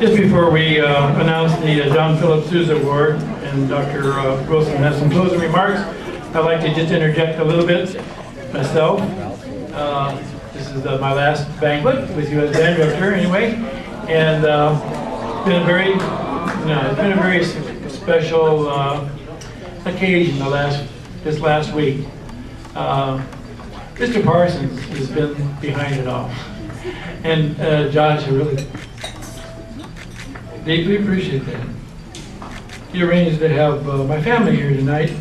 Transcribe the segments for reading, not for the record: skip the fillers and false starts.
Just before we announce the John Philip Sousa Award and Dr. Wilson has some closing remarks, I'd like to just interject a little bit myself. This is my last banquet with you as band director, anyway, and it's been a very, special occasion this last week. Mr. Parsons has been behind it all, and Josh, I really deeply appreciate that. He arranged to have my family here tonight,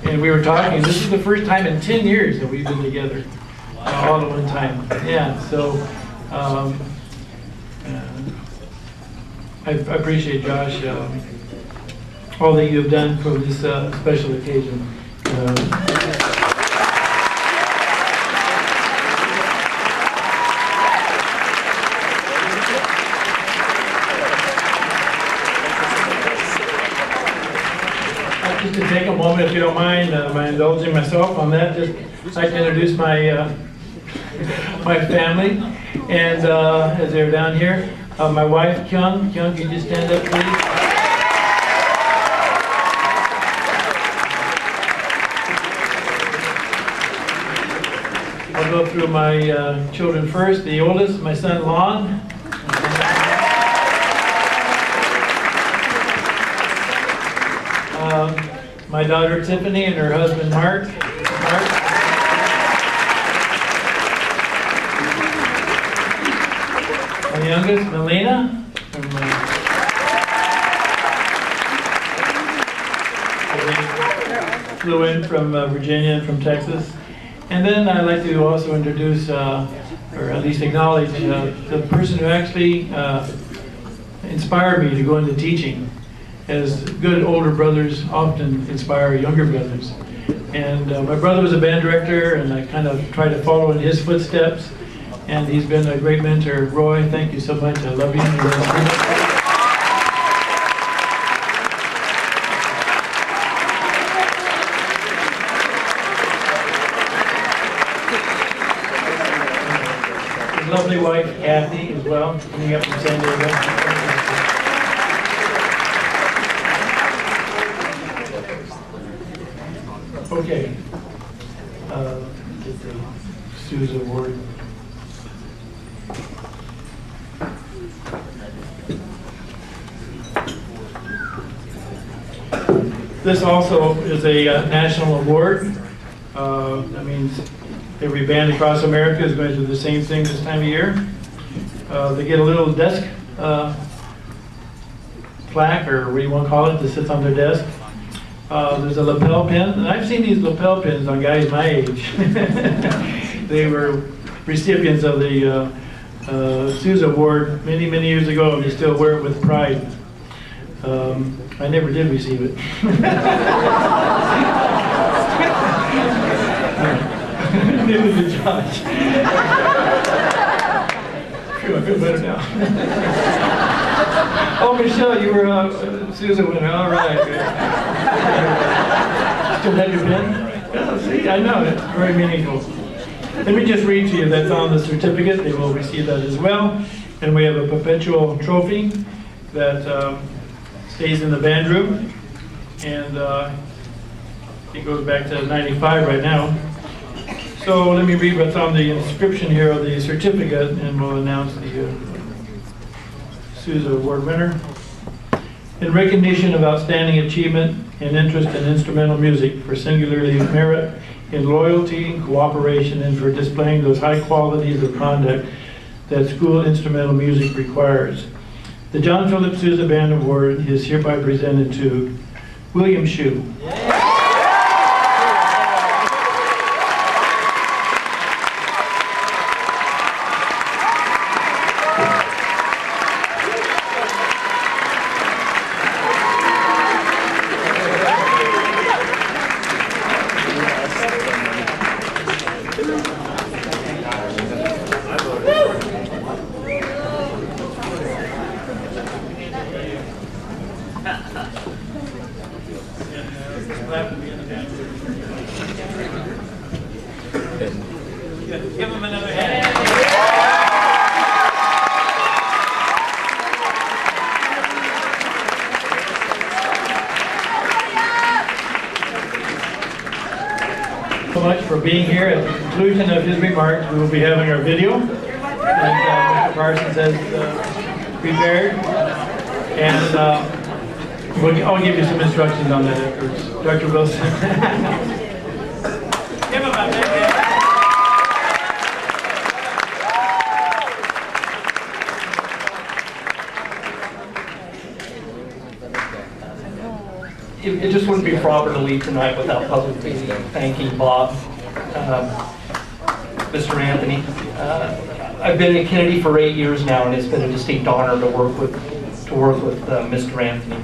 and we were talking. This is the first time in 10 years that we've been together all at one time. Yeah, so I appreciate, Josh, all that you have done for this special occasion. Just to take a moment, if you don't mind, by indulging myself on that, just like to introduce my my family, and as they're down here, my wife, Kyung. Kyung, can you just stand up, please? I'll go through my children first. The oldest, my son, Lon. My daughter Tiffany and her husband Mark. My youngest, Melina. Flew in from Virginia and from Texas. And then I'd like to also introduce, or at least acknowledge, the person who actually inspired me to go into teaching. As good older brothers often inspire younger brothers. And my brother was a band director, and I kind of tried to follow in his footsteps. And he's been a great mentor. Roy, thank you so much. I love you. His lovely wife, Kathy, as well, coming up from San Diego. Okay, get the Sousa Award. This also is a national award. That means every band across America is going to do the same thing this time of year. They get a little desk plaque, or what do you want to call it, that sits on their desk. There's a lapel pin, and I've seen these lapel pins on guys my age. They were recipients of the Sousa Award many, many years ago, and they still wear it with pride. I never did receive it. Neither did Josh. Phew, I feel better now. Oh, Michelle, you were a Sousa winner. All right. Still have your pen? Oh, see, I know. It's very meaningful. Let me just read to you that's on the certificate. They will receive that as well. And we have a perpetual trophy that stays in the band room. And it goes back to 95 right now. So let me read what's on the inscription here of the certificate, and we'll announce the Sousa Award winner. In recognition of outstanding achievement and interest in instrumental music, for singularly merit in loyalty and cooperation, and for displaying those high qualities of conduct that school instrumental music requires. The John Philip Sousa Band Award is hereby presented to William Shue. much for being here. At the conclusion of his remarks, we will be having our video that Mr. Parsons has prepared. And I'll give you some instructions on that afterwards. Dr. Wilson. Give him a big hand. It just wouldn't be proper to leave tonight without publicly thanking Bob, Mr. Anthony. I've been at Kennedy for 8 years now, and it's been a distinct honor to work with Mr. Anthony.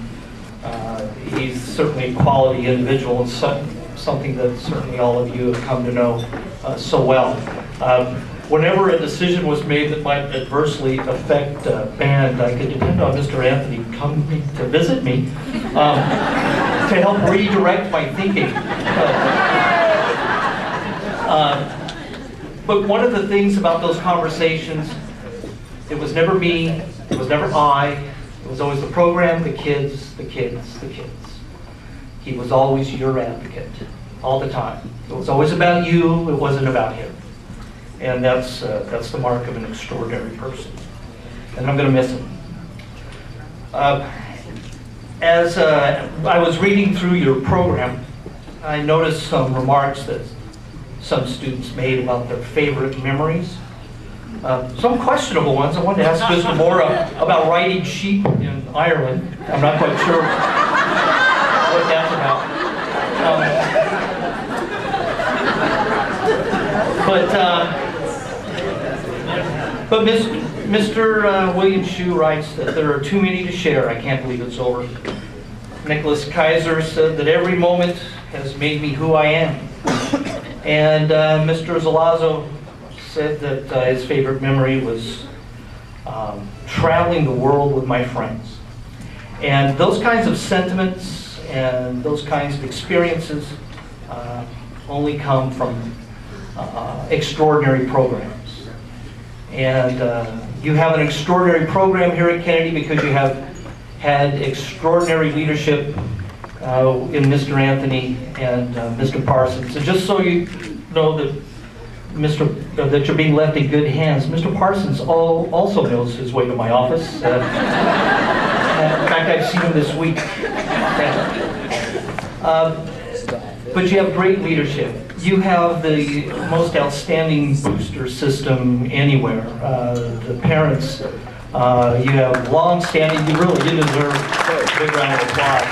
He's certainly a quality individual and something that certainly all of you have come to know so well. Whenever a decision was made that might adversely affect band, I could depend on Mr. Anthony coming to visit me to help redirect my thinking. But one of the things about those conversations, it was never me, it was never I, it was always the program, the kids, the kids, the kids. He was always your advocate, all the time. It was always about you, it wasn't about him. And that's the mark of an extraordinary person. And I'm going to miss him. As I was reading through your program, I noticed some remarks that some students made about their favorite memories. Some questionable ones. I wanted to ask Mr. Mora about riding sheep in Ireland. I'm not quite sure what that's about. But Mr. William Shue writes that there are too many to share. I can't believe it's over. Nicholas Kaiser said that every moment has made me who I am. And Mr. Zalazo said that his favorite memory was traveling the world with my friends. And those kinds of sentiments and those kinds of experiences only come from extraordinary programs. And you have an extraordinary program here at Kennedy because you have had extraordinary leadership in Mr. Anthony and Mr. Parsons. And just so you know that that you're being left in good hands, Mr. Parsons also knows his way to my office. In fact, I've seen him this week. But you have great leadership. You have the most outstanding booster system anywhere. The parents, you have long-standing, you deserve a big round of applause.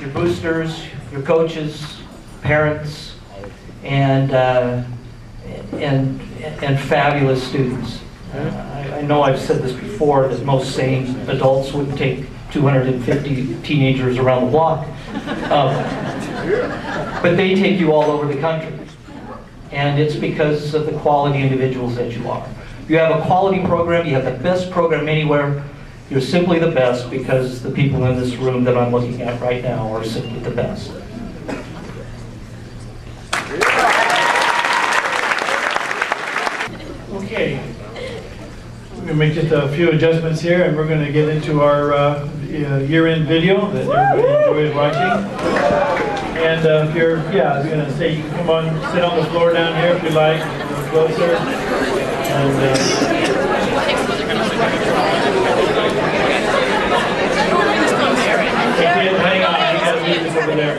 Your boosters, your coaches, parents, and fabulous students. I know I've said this before, that most sane adults wouldn't take 250 teenagers around the block. But they take you all over the country. And it's because of the quality individuals that you are. You have a quality program, you have the best program anywhere. You're simply the best because the people in this room that I'm looking at right now are simply the best. Okay. We're going to make just a few adjustments here, and we're going to get into our year-end video that everybody enjoys watching. And if you're, I was going to say, you can come on, sit on the floor down here if you like, a little closer. And hang on, you got to leave this over there.